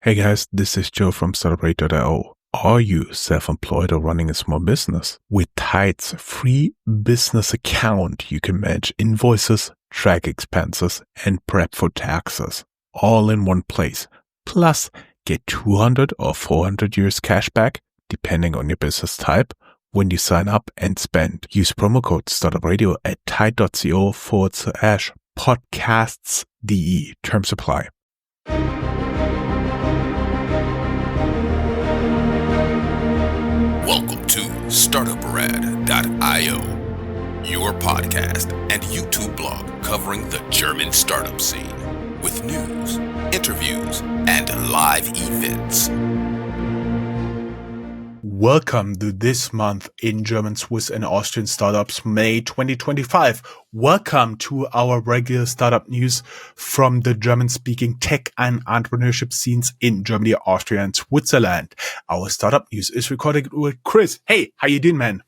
Hey guys, this is Joe from Startuprad.io. Are you self-employed or running a small business? With Tide's free business account, you can manage invoices, track expenses, and prep for taxes, all in one place. Plus, get 200 or 400 euros cash back, depending on your business type, when you sign up and spend. Use promo code Startupradio at tide.co/podcasts.de. Terms apply. Welcome to Startuprad.io, your podcast and YouTube blog covering the German startup scene with news, interviews, and live events. Welcome to this month in German, Swiss, and Austrian startups, May 2025. Welcome to our regular startup news from the German-speaking tech and entrepreneurship scenes in Germany, Austria, and Switzerland. Our startup news is recorded with Chris. Hey, how you doing, man?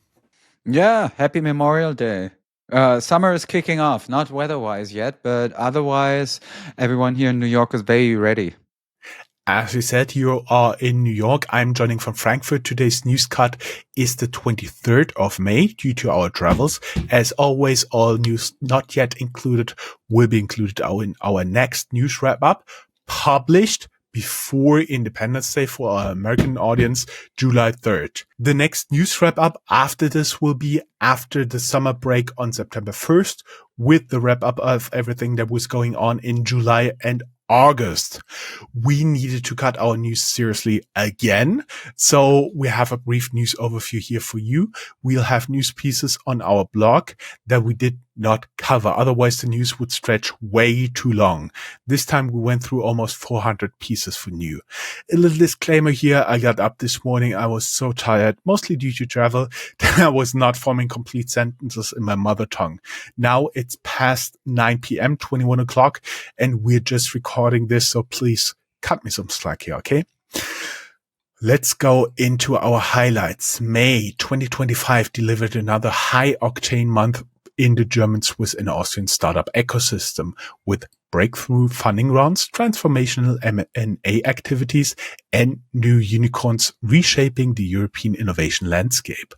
Yeah, happy Memorial Day. Summer is kicking off, not weather-wise yet, but otherwise, everyone here in New York is very ready. As you said, you are in New York. I'm joining from Frankfurt. Today's news cut is the 23rd of May due to our travels. As always, all news not yet included will be included in our next news wrap-up, published before Independence Day for our American audience, July 3rd. The next news wrap-up after this will be after the summer break on September 1st, with the wrap-up of everything that was going on in July and August. We needed to cut our news seriously again. So we have a brief news overview here for you. We'll have news pieces on our blog that we did not cover. Otherwise, the news would stretch way too long. This time we went through almost 400 pieces for new. A little disclaimer here. I got up this morning. I was so tired, mostly due to travel, that I was not forming complete sentences in my mother tongue. Now it's past 9 p.m., 21 o'clock, and we're just recording this. So please cut me some slack here, okay? Let's go into our highlights. May 2025 delivered another high-octane month in the German, Swiss, and Austrian startup ecosystem with breakthrough funding rounds, transformational M&A activities, and new unicorns reshaping the European innovation landscape.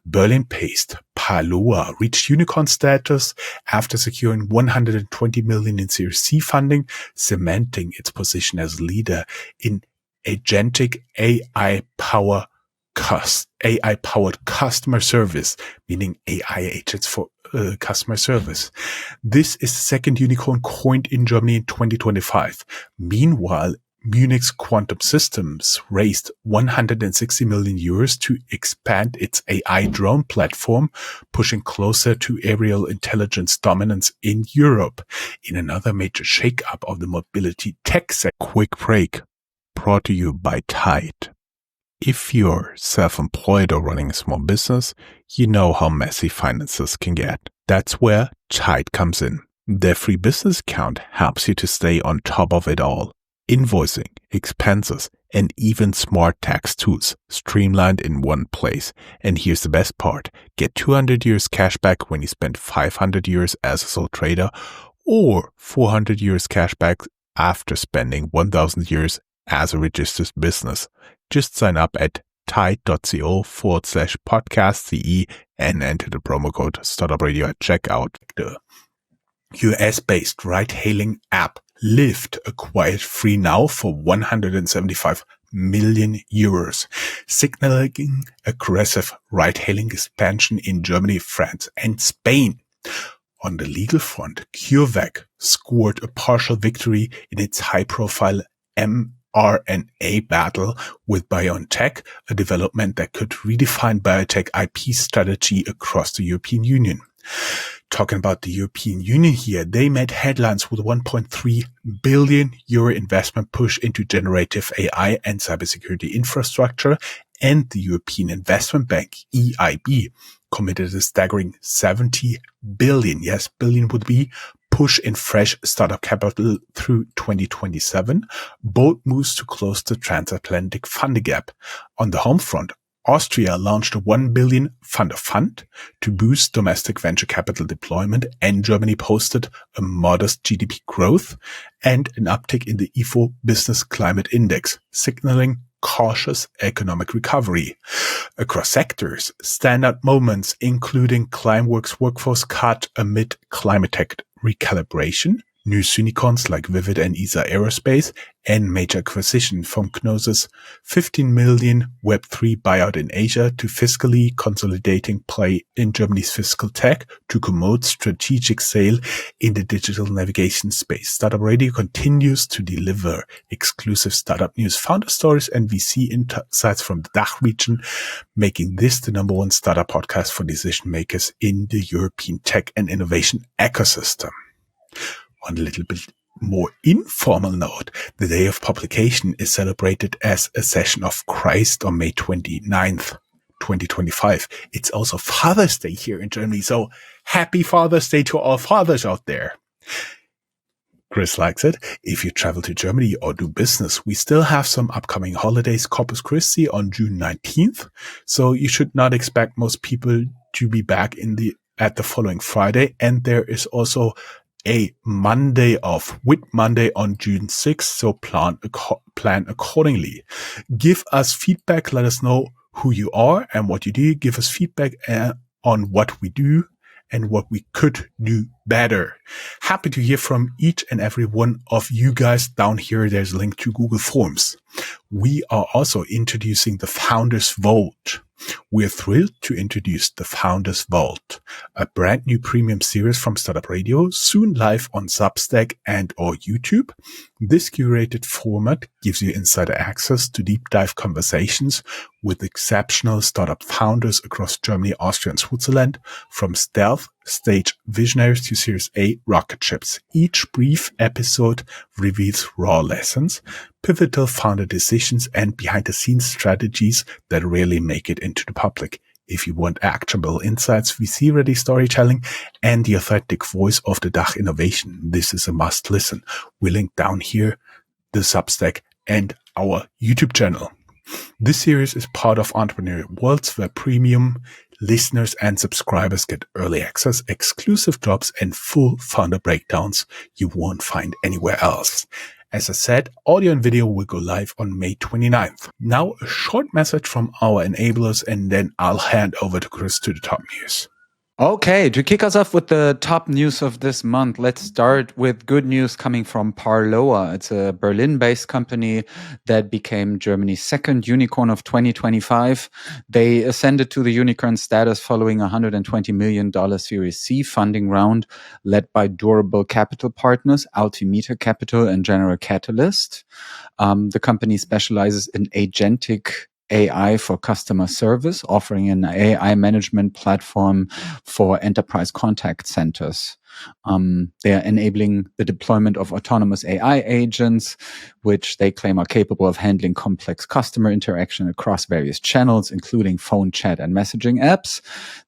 Berlin-based Parloa reached unicorn status after securing 120 million in Series C funding, cementing its position as leader in agentic AI-powered customer service, meaning AI agents for customer service. This is the second unicorn coined in Germany in 2025. Meanwhile, Munich's Quantum Systems raised 160 million euros to expand its AI drone platform, pushing closer to aerial intelligence dominance in Europe. In another major shakeup of the mobility tech sector, quick break brought to you by Tide. If you're self-employed or running a small business, you know how messy finances can get. That's where Tide comes in. Their free business account helps you to stay on top of it all. Invoicing, expenses, and even smart tax tools streamlined in one place. And here's the best part. Get 200 euros cash back when you spend 500 euros as a sole trader, or 400 euros cash back after spending 1,000 euros as a registered business. Just sign up at tide.co/podcast.de and enter the promo code Startupradio at checkout. The US-based ride-hailing app Lyft acquired FreeNow for 175 million euros, signaling aggressive ride-hailing expansion in Germany, France, and Spain. On the legal front, CureVac scored a partial victory in its high-profile mRNA battle with BioNTech, a development that could redefine biotech IP strategy across the European Union. Talking about the European Union here, they made headlines with a 1.3 billion euro investment push into generative AI and cybersecurity infrastructure, and the European Investment Bank, EIB, committed a staggering 70 billion, yes, billion would be, push in fresh startup capital through 2027, both moves to close the transatlantic funding gap. On the home front, Austria launched a 1 billion fund of fund to boost domestic venture capital deployment, and Germany posted a modest GDP growth and an uptick in the Ifo Business Climate Index, signaling cautious economic recovery. Across sectors, standout moments including Climeworks workforce cut amid climate tech recalibration, new soonicorns like Vivid and ESA Aerospace, and major acquisition from Gnosis' 15 million Web3 buyout in Asia to fiscally consolidating play in Germany's fiscal tech to promote strategic sale in the digital navigation space. Startup Radio continues to deliver exclusive startup news, founder stories, and VC insights from the DACH region, making this the #1 startup podcast for decision makers in the European tech and innovation ecosystem. On a little bit more informal note, the day of publication is celebrated as a Session of Christ on May 29th, 2025. It's also Father's Day here in Germany, so happy Father's Day to all fathers out there. Chris likes it. If you travel to Germany or do business, we still have some upcoming holidays. Corpus Christi on June 19th, so you should not expect most people to be back at the following Friday. And there is also a Monday off, Whit Monday on June 6th, so plan accordingly. Give us feedback. Let us know who you are and what you do. Give us feedback on what we do and what we could do better. Happy to hear from each and every one of you guys. Down here, there's a link to Google Forms. We are also introducing the Founders Vault. We're thrilled to introduce the Founders Vault, a brand new premium series from Startup Radio, soon live on Substack and or YouTube. This curated format gives you insider access to deep dive conversations with exceptional startup founders across Germany, Austria, and Switzerland, from stealth stage visionaries to Series A rocket ships. Each brief episode reveals raw lessons, pivotal founder decisions, and behind-the-scenes strategies that rarely make it into the public. If you want actionable insights, VC-ready storytelling, and the authentic voice of the DACH innovation, this is a must-listen. We link down here the Substack and our YouTube channel. This series is part of Entrepreneurial Worlds, where premium listeners and subscribers get early access, exclusive drops, and full founder breakdowns you won't find anywhere else. As I said, audio and video will go live on May 29th. Now, a short message from our enablers, and then I'll hand over to Chris to the top news. Okay, to kick us off with the top news of this month, let's start with good news coming from Parloa. It's a Berlin-based company that became Germany's second unicorn of 2025. They ascended to the unicorn status following a $120 million Series C funding round led by durable capital partners, Altimeter Capital and General Catalyst. The company specializes in agentic AI for customer service, offering an AI management platform for enterprise contact centers. They are enabling the deployment of autonomous AI agents, which they claim are capable of handling complex customer interaction across various channels, including phone, chat, and messaging apps.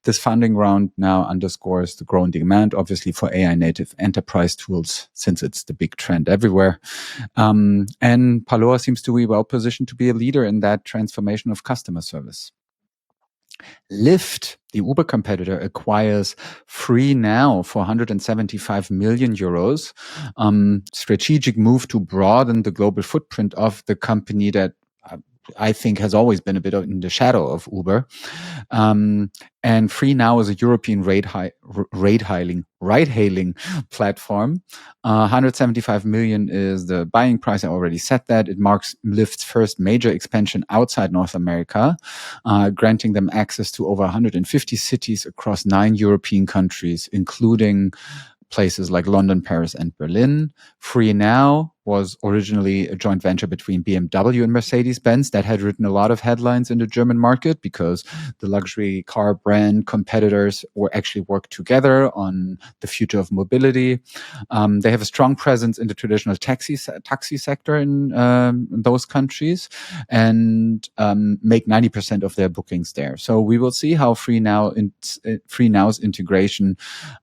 This funding round now underscores the growing demand, obviously, for AI-native enterprise tools, since it's the big trend everywhere. And Parloa seems to be well positioned to be a leader in that transformation of customer service. Lyft, the Uber competitor, acquires FreeNow for 175 million euros. Strategic move to broaden the global footprint of the company that I think has always been a bit in the shadow of Uber. And FreeNow is a European ride-hailing platform. 175 million is the buying price. I already said that. It marks Lyft's first major expansion outside North America, granting them access to over 150 cities across 9 European countries, including places like London, Paris, and Berlin. FreeNow was originally a joint venture between BMW and Mercedes-Benz that had written a lot of headlines in the German market because the luxury car brand competitors actually worked together on the future of mobility. They have a strong presence in the traditional taxi sector in those countries and make 90% of their bookings there. So we will see how FreeNow's integration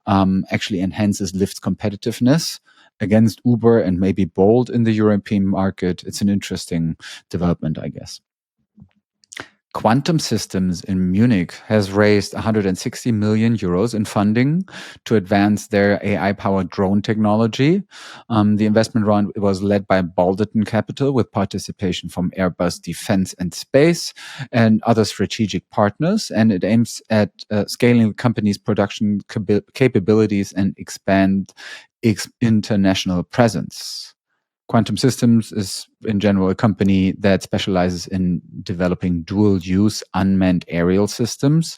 actually enhances Lyft's competitiveness against Uber and maybe Bolt in the European market. It's an interesting development, I guess. Quantum Systems in Munich has raised 160 million euros in funding to advance their AI-powered drone technology. The investment round was led by Balderton Capital with participation from Airbus Defence and Space and other strategic partners, and it aims at scaling the company's production capabilities and expand its international presence. Quantum Systems is, in general, a company that specializes in developing dual-use unmanned aerial systems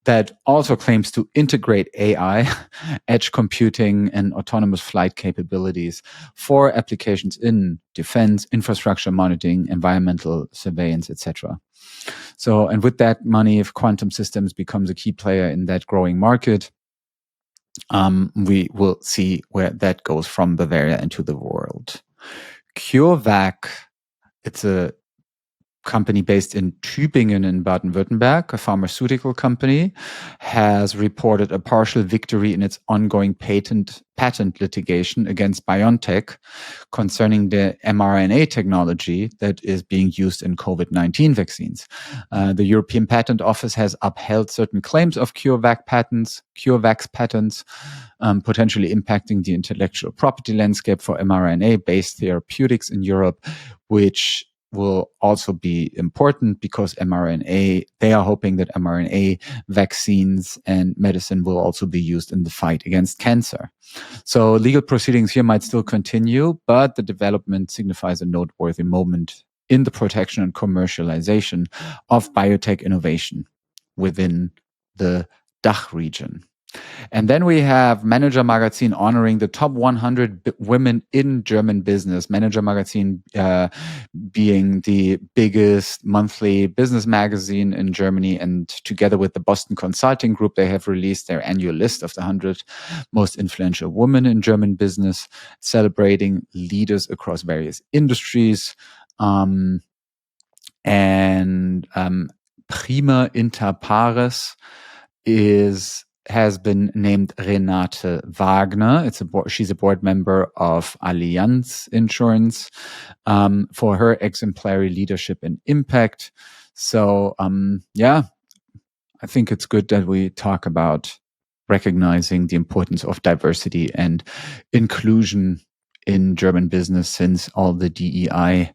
that also claims to integrate AI, edge computing, and autonomous flight capabilities for applications in defense, infrastructure monitoring, environmental surveillance, etc. So, and with that money, if Quantum Systems becomes a key player in that growing market, we will see where that goes from Bavaria into the world. CureVac, it's a company based in Tübingen in Baden-Württemberg, a pharmaceutical company, has reported a partial victory in its ongoing patent litigation against BioNTech concerning the mRNA technology that is being used in COVID-19 vaccines. The European Patent Office has upheld certain claims of CureVac's patents, potentially impacting the intellectual property landscape for mRNA-based therapeutics in Europe, which will also be important because they are hoping that mRNA vaccines and medicine will also be used in the fight against cancer. So legal proceedings here might still continue, but the development signifies a noteworthy moment in the protection and commercialization of biotech innovation within the DACH region. And then we have Manager Magazin honoring the top 100 women in German business. Manager Magazin being the biggest monthly business magazine in Germany. And together with the Boston Consulting Group, they have released their annual list of the 100 most influential women in German business, celebrating leaders across various industries. Prima inter pares has been named Renate Wagner. She's a board member of Allianz Insurance for her exemplary leadership and impact. So, I think it's good that we talk about recognizing the importance of diversity and inclusion in German business, since all the DEI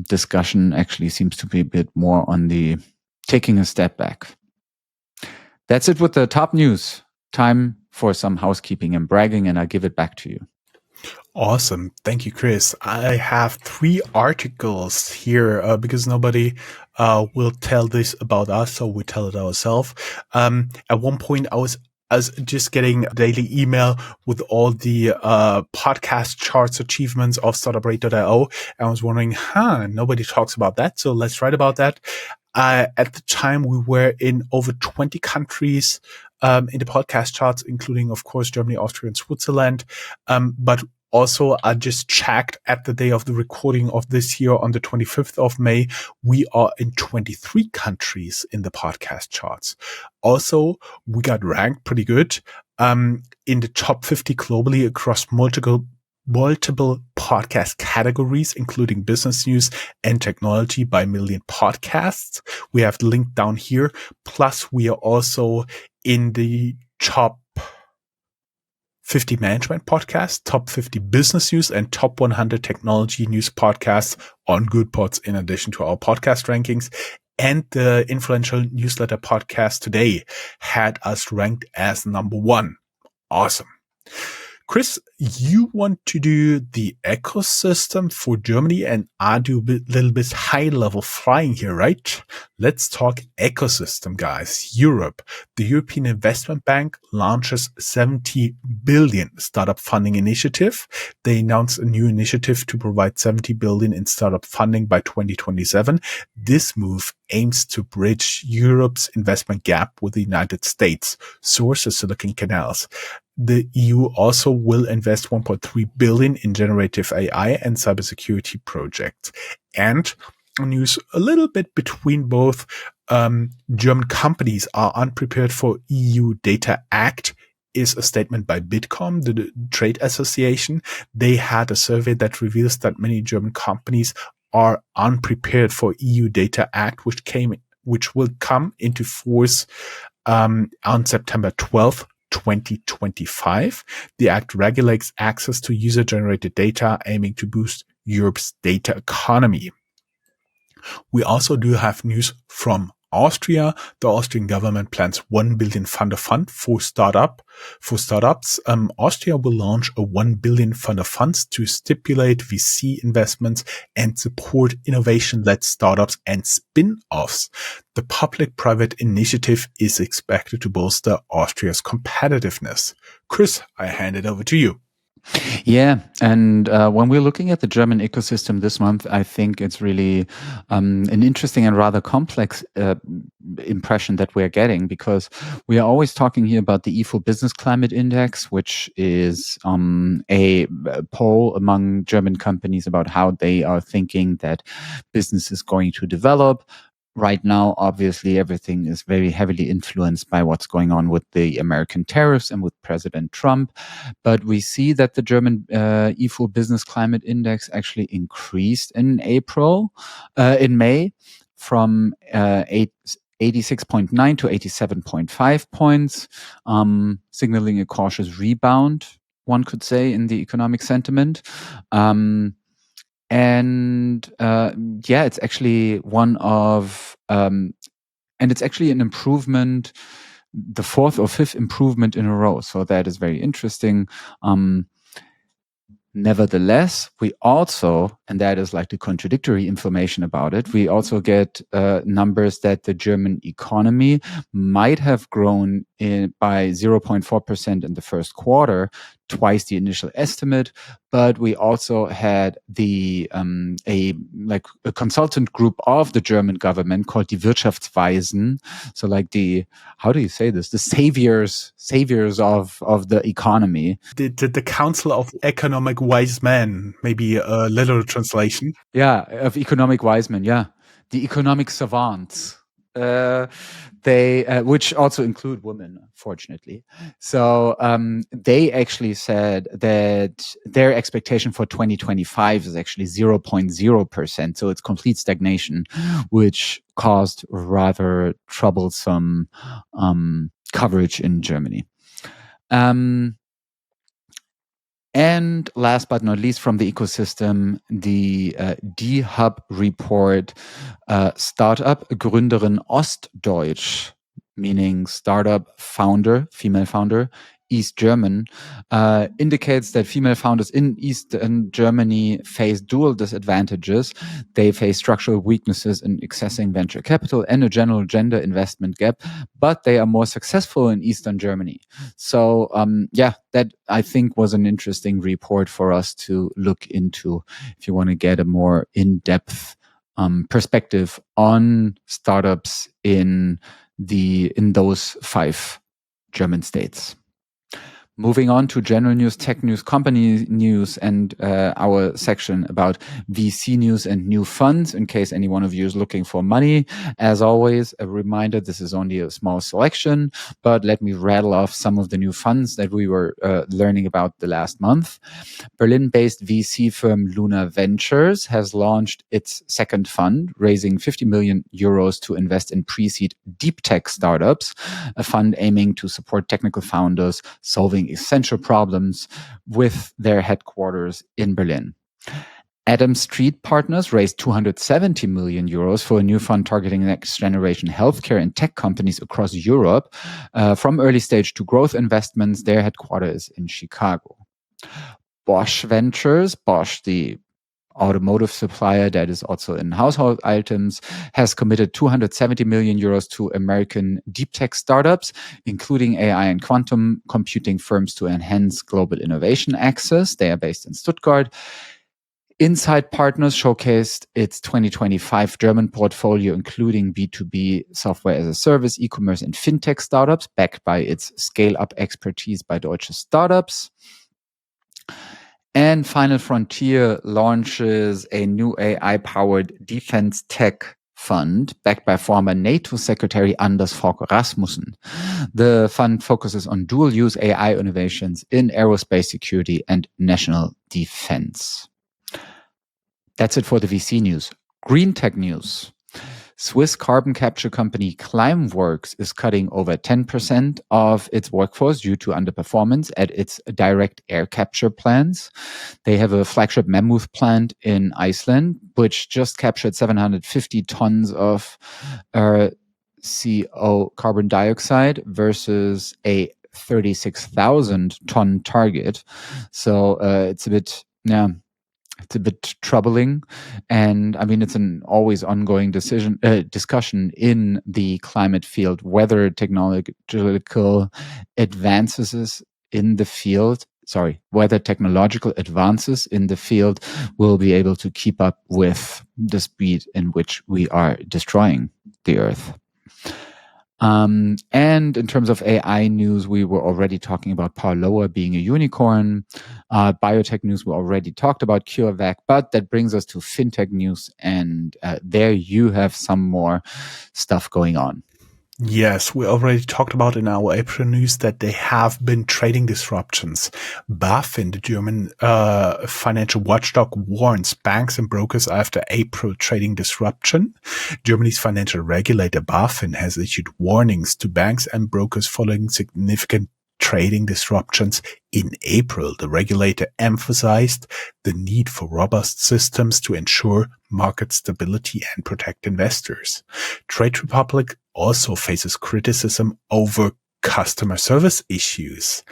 discussion actually seems to be a bit more on the taking a step back. That's it with the top news. Time for some housekeeping and bragging, and I'll give it back to you. Awesome. Thank you, Chris. I have 3 articles here because nobody will tell this about us, so we tell it ourselves. At one point, I was just getting a daily email with all the podcast charts achievements of Startuprad.io. I was wondering, nobody talks about that, so let's write about that. At the time, we were in over 20 countries in the podcast charts, including, of course, Germany, Austria, and Switzerland. But also, I just checked at the day of the recording of this year on the 25th of May, we are in 23 countries in the podcast charts. Also, we got ranked pretty good in the top 50 globally across multiple podcast categories, including business news and technology by Million Podcasts. We have the link down here. Plus, we are also in the top 50 management podcasts, top 50 business news, and top 100 technology news podcasts on Goodpods, in addition to our podcast rankings. And the influential newsletter podcast today had us ranked as number 1. Awesome. Chris, you want to do the ecosystem for Germany, and I do a little bit high-level flying here, right? Let's talk ecosystem, guys. Europe. The European Investment Bank launches 70 billion startup funding initiative. They announced a new initiative to provide 70 billion in startup funding by 2027. This move aims to bridge Europe's investment gap with the United States. Source is Silicon Canals. The EU also will invest 1.3 billion in generative AI and cybersecurity projects. And news a little bit between both, German companies are unprepared for EU Data Act is a statement by Bitkom, the trade association. They had a survey that reveals that many German companies are unprepared for EU Data Act, which will come into force on September 12th, 2025. The act regulates access to user-generated data, aiming to boost Europe's data economy. We also do have news from Austria. The Austrian government plans 1 billion fund of fund for startups. Austria will launch a 1 billion fund of funds to stipulate VC investments and support innovation-led startups and spin-offs. The public-private initiative is expected to bolster Austria's competitiveness. Chris, I hand it over to you. Yeah, and when we're looking at the German ecosystem this month, I think it's really an interesting and rather complex impression that we're getting, because we are always talking here about the IFO Business Climate Index, which is a poll among German companies about how they are thinking that business is going to develop. Right now, obviously, everything is very heavily influenced by what's going on with the American tariffs and with President Trump. But we see that the German IFO Business Climate Index actually increased in May, from 86.9 to 87.5 points, signaling a cautious rebound, one could say, in the economic sentiment. It's actually it's actually an improvement, the fourth or fifth improvement in a row. So that is very interesting. Nevertheless, we also, and that is like the contradictory information about it, we also get numbers that the German economy might have grown by 0.4% in the first quarter, twice the initial estimate. But we also had a consultant group of the German government called die Wirtschaftsweisen, so like how do you say this? The saviors of the economy. The Council of Economic Wise Men, maybe a literal translation. Yeah, of economic wise men. Yeah, the economic savants. Which also include women, fortunately. So they actually said that their expectation for 2025 is actually 0.0%. So it's complete stagnation, which caused rather troublesome coverage in Germany. And last but not least, from the ecosystem, the D-Hub report, Startup Gründerin Ostdeutsch, meaning startup founder, female founder, East German, indicates that female founders in Eastern Germany face dual disadvantages. They face structural weaknesses in accessing venture capital and a general gender investment gap, but they are more successful in Eastern Germany. So, that I think was an interesting report for us to look into if you want to get a more in-depth perspective on startups in those 5 German states. Moving on to general news, tech news, company news, and our section about VC news and new funds, in case any one of you is looking for money. As always, a reminder, this is only a small selection, but let me rattle off some of the new funds that we were learning about the last month. Berlin-based VC firm Luna Ventures has launched its second fund, raising 50 million euros to invest in pre-seed deep tech startups, a fund aiming to support technical founders solving essential problems with their headquarters in Berlin. Adam Street Partners raised 270 million euros for a new fund targeting next generation healthcare and tech companies across Europe. From early stage to growth investments, their headquarters is in Chicago. Bosch Ventures, Bosch, the automotive supplier that is also in household items, has committed 270 million euros to American deep tech startups, including AI and quantum computing firms, to enhance global innovation access. They are based in Stuttgart. Insight Partners showcased its 2025 German portfolio, including B2B software as a service, e-commerce, and fintech startups, backed by its scale-up expertise by Deutsche Startups. And Final Frontier launches a new AI-powered defense tech fund backed by former NATO Secretary Anders Fogh Rasmussen. The fund focuses on dual-use AI innovations in aerospace security and national defense. That's it for the VC news. Green tech news. Swiss carbon capture company Climeworks is cutting over 10% of its workforce due to underperformance at its direct air capture plants. They have a flagship mammoth plant in Iceland, which just captured 750 tons of CO carbon dioxide versus a 36,000 ton target. So it's a bit, it's a bit troubling, and I mean it's an always ongoing discussion in the climate field whether technological advances in the field. Whether technological advances in the field will be able to keep up with the speed in which we are destroying the Earth. And in terms of AI news, we were already talking about Parloa being a unicorn. Biotech news, we already talked about CureVac, but that brings us to fintech news. And there you have some more stuff going on. Yes, we already talked about in our April news that there have been trading disruptions. BaFin, the German financial watchdog, warns banks and brokers after April trading disruption. Germany's financial regulator, BaFin, has issued warnings to banks and brokers following significant trading disruptions in April. The regulator emphasized the need for robust systems to ensure market stability and protect investors. Trade Republic also faces criticism over customer service issues.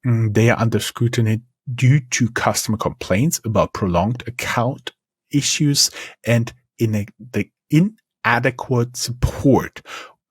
They are under scrutiny due to customer complaints about prolonged account issues and the inadequate support.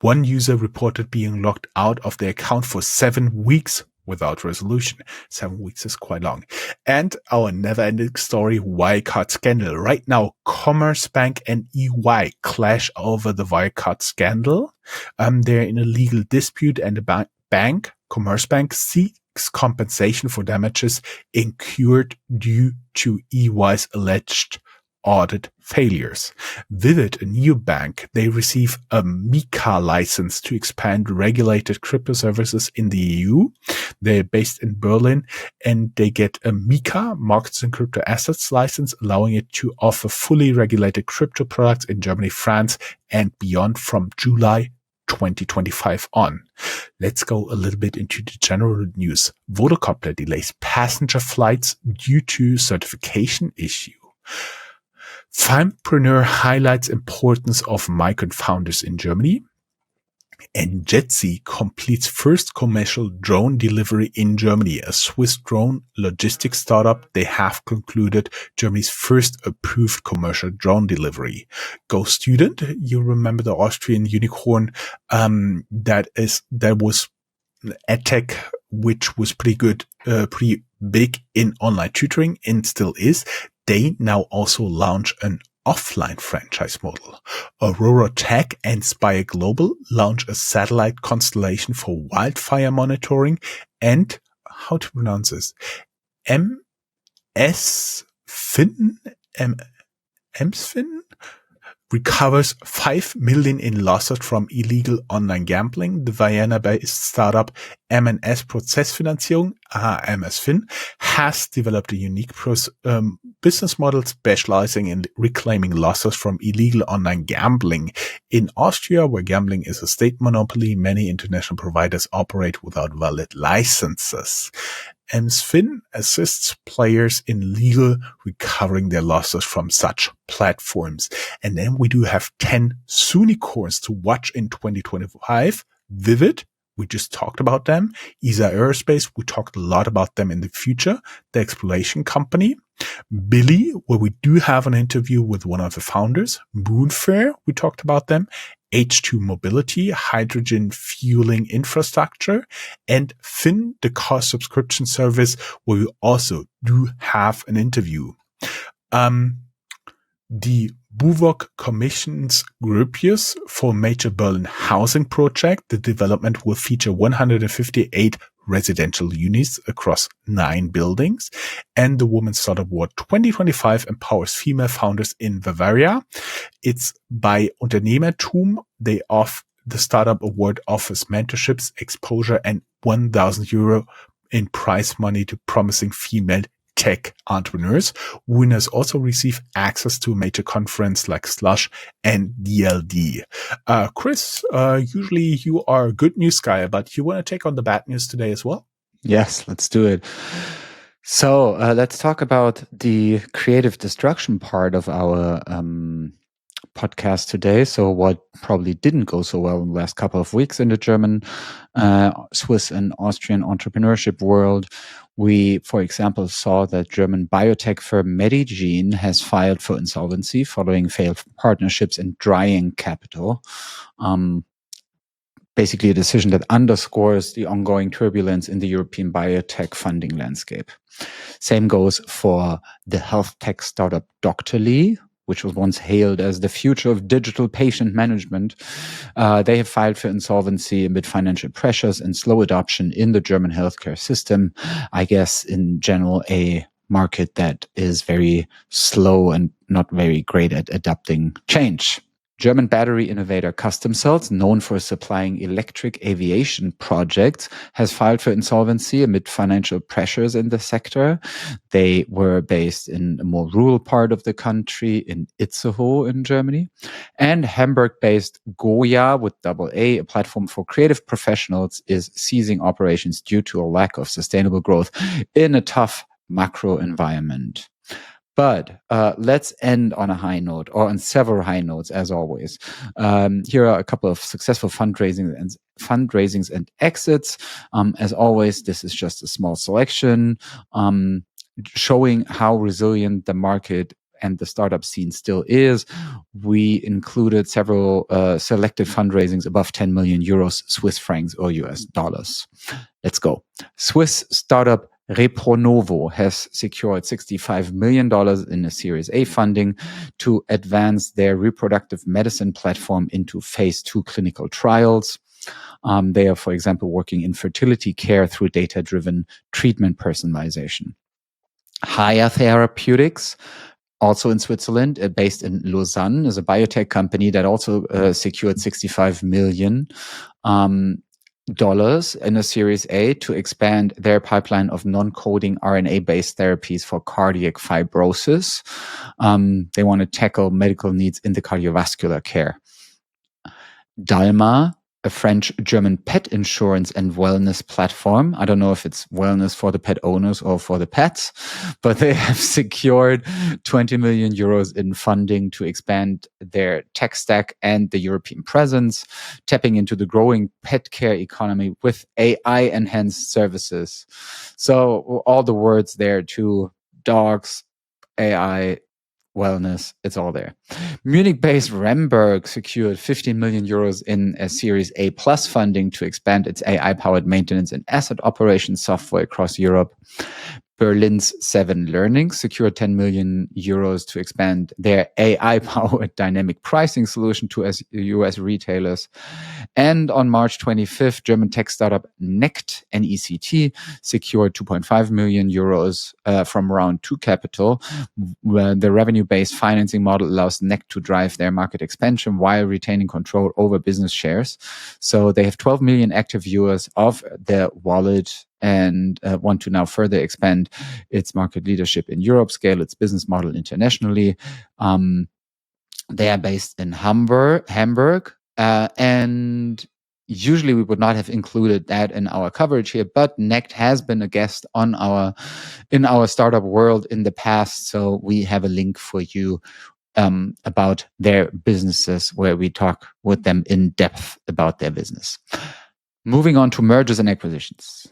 One user reported being locked out of their account for 7 weeks without resolution. 7 weeks is quite long. And our never-ending story, Wirecard scandal. Right now, Commerzbank and EY clash over the Wirecard scandal. They're in a legal dispute, and the bank, Commerzbank, seeks compensation for damages incurred due to EY's alleged audit failures. Vivid, a new bank, they receive a MiCA license to expand regulated crypto services in the EU. They're based in Berlin, and they get a MiCA, Markets in Crypto Assets license, allowing it to offer fully regulated crypto products in Germany, France, and beyond from July 2025 on. Let's go a little bit into the general news. Vodacopter delays passenger flights due to certification issue. Firmpreneur highlights importance of migrant founders in Germany. And Jetsy completes first commercial drone delivery in Germany. A Swiss drone logistics startup, they have concluded Germany's first approved commercial drone delivery. Go Student, you remember the Austrian unicorn that was edtech, which was pretty big in online tutoring and still is. They now also launch an offline franchise model. Aurora Tech and Spire Global launch a satellite constellation for wildfire monitoring, and how to pronounce this? MSFin recovers 5 million in losses from illegal online gambling. The Vienna-based startup M&S Prozessfinanzierung, MSFin, has developed a unique business model specializing in reclaiming losses from illegal online gambling. In Austria, where gambling is a state monopoly, many international providers operate without valid licenses. MSFin assists players in legal recovering their losses from such platforms. And then we do have 10 soonicorns to watch in 2025. Vivid, we just talked about them. ESA Aerospace, we talked a lot about them in the future. The exploration company. Billy, where we do have an interview with one of the founders. Moonfair, we talked about them. H2 Mobility, hydrogen fueling infrastructure, and Fin, the car subscription service, where we also do have an interview. The BUWOG commissions Gropius for major Berlin housing project. The development will feature 158 residential units across 9 buildings. And the Women's Startup Award 2025 empowers female founders in Bavaria. It's by Unternehmertum. The Startup Award offers mentorships, exposure, and €1,000 in prize money to promising female tech entrepreneurs. Winners also receive access to a major conference like Slush and DLD. Chris, usually you are a good news guy, but you want to take on the bad news today as well? Yes, let's do it. So let's talk about the creative destruction part of our podcast today. So what probably didn't go so well in the last couple of weeks in the German, Swiss and Austrian entrepreneurship world. We, for example, saw that German biotech firm Medigene has filed for insolvency following failed partnerships and drying capital. Basically a decision that underscores the ongoing turbulence in the European biotech funding landscape. Same goes for the health tech startup Doctorly, which was once hailed as the future of digital patient management. They have filed for insolvency amid financial pressures and slow adoption in the German healthcare system. I guess in general, a market that is very slow and not very great at adapting change. German battery innovator Custom Cells, known for supplying electric aviation projects, has filed for insolvency amid financial pressures in the sector. They were based in a more rural part of the country, in Itzehoe in Germany. And Hamburg-based Goya with AA, a platform for creative professionals, is ceasing operations due to a lack of sustainable growth in a tough macro environment. But let's end on a high note, or on several high notes, as always. Here are a couple of successful fundraisings and exits. As always, this is just a small selection, showing how resilient the market and the startup scene still is. We included several selected fundraisings above 10 million euros, Swiss francs, or US dollars. Let's go. Swiss startup Repronovo has secured $65 million in a Series A funding to advance their reproductive medicine platform into phase 2 clinical trials. They are, for example, working in fertility care through data-driven treatment personalization. Haya Therapeutics, also in Switzerland, based in Lausanne, is a biotech company that also secured $65 million in a Series A to expand their pipeline of non-coding RNA-based therapies for cardiac fibrosis. They want to tackle medical needs in the cardiovascular care. Dalma, a French-German pet insurance and wellness platform. I don't know if it's wellness for the pet owners or for the pets, but they have secured 20 million euros in funding to expand their tech stack and the European presence, tapping into the growing pet care economy with AI-enhanced services. So all the words there too: dogs, AI, wellness, it's all there. Munich-based Remberg secured 15 million euros in a Series A plus funding to expand its AI-powered maintenance and asset operations software across Europe. Berlin's 7 Learning secured 10 million euros to expand their AI-powered dynamic pricing solution to US retailers. And on March 25th, German tech startup Nect, NECT, secured 2.5 million euros from Round 2 Capital. Where the revenue-based financing model allows Nect to drive their market expansion while retaining control over business shares. So they have 12 million active users of their wallet and want to now further expand its market leadership in Europe, scale its business model internationally. They are based in Hamburg, and usually we would not have included that in our coverage here, but Nect has been a guest in our startup world in the past, so we have a link for you about their businesses where we talk with them in depth about their business. Moving on to mergers and acquisitions.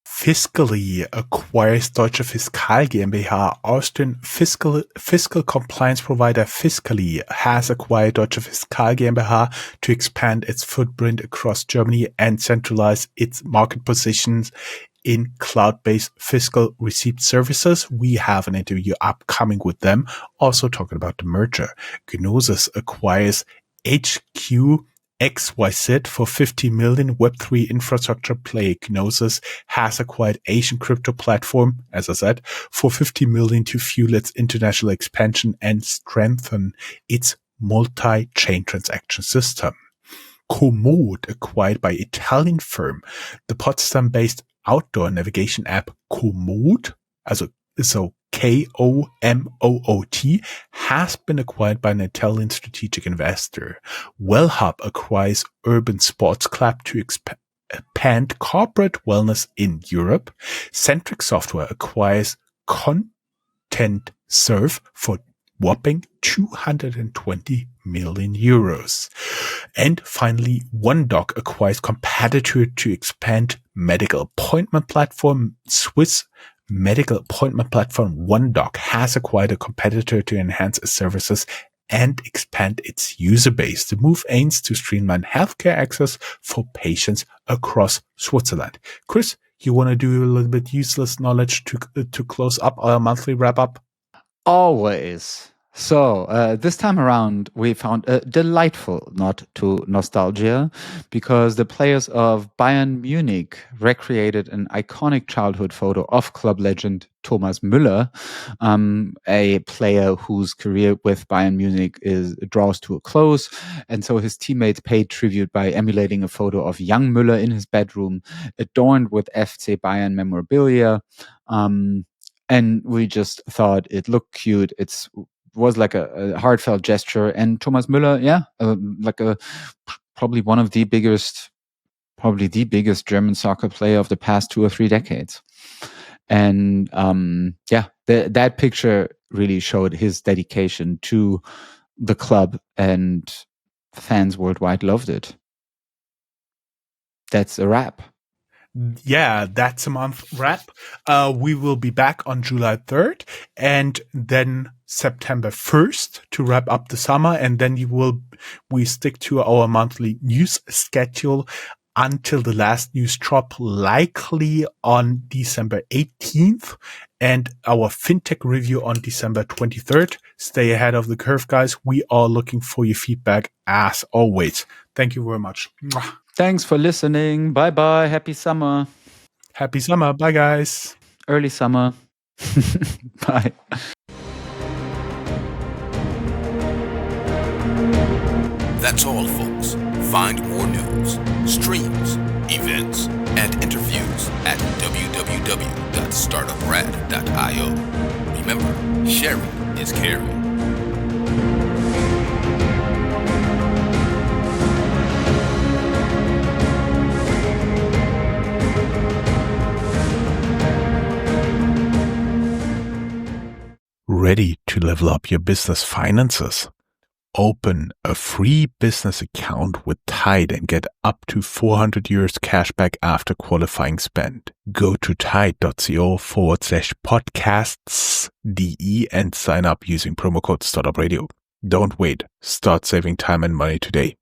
Fiscally acquires Deutsche Fiskal GmbH. Austrian fiscal compliance provider Fiscally has acquired Deutsche Fiskal GmbH to expand its footprint across Germany and centralize its market positions in cloud-based fiscal receipt services. We have an interview upcoming with them, also talking about the merger. Gnosis acquires HQ XYZ for 50 million. Web3 infrastructure play Gnosis has acquired Asian crypto platform, as I said, for 50 million to fuel its international expansion and strengthen its multi-chain transaction system. Komoot, acquired by Italian firm, the Potsdam-based outdoor navigation app Komoot, so KOMOOT, has been acquired by an Italian strategic investor. Wellhub acquires Urban Sports Club to expand corporate wellness in Europe. Centric Software acquires Content Serve for whopping 220 million euros. And finally, OneDoc acquires competitor to expand medical appointment platform. Swiss medical appointment platform OneDoc has acquired a competitor to enhance its services and expand its user base. The move aims to streamline healthcare access for patients across Switzerland. Chris, you want to do a little bit useless knowledge to close up our monthly wrap up? Always. So this time around, we found a delightful nod to nostalgia because the players of Bayern Munich recreated an iconic childhood photo of club legend Thomas Müller, a player whose career with Bayern Munich draws to a close. And so his teammates paid tribute by emulating a photo of young Müller in his bedroom, adorned with FC Bayern memorabilia. And we just thought it looked cute. It was like a heartfelt gesture. And Thomas Müller, probably one of the biggest, probably the biggest German soccer player of the past 2 or 3 decades. And that picture really showed his dedication to the club, and fans worldwide loved it. That's a wrap. Yeah, that's a month wrap. We will be back on July 3rd and then September 1st to wrap up the summer. And then we stick to our monthly news schedule until the last news drop, likely on December 18th, and our fintech review on December 23rd. Stay ahead of the curve, guys. We are looking for your feedback as always. Thank you very much. Thanks for listening. Bye-bye. Happy summer. Happy summer. Bye, guys. Early summer. Bye. That's all, folks. Find more news, streams, events, and interviews at www.Startuprad.io. Remember, sharing is caring. Ready to level up your business finances? Open a free business account with Tide and get up to 400 euros cash back after qualifying spend. Go to tide.co/podcasts.de and sign up using promo code Startup Radio. Don't wait. Start saving time and money today.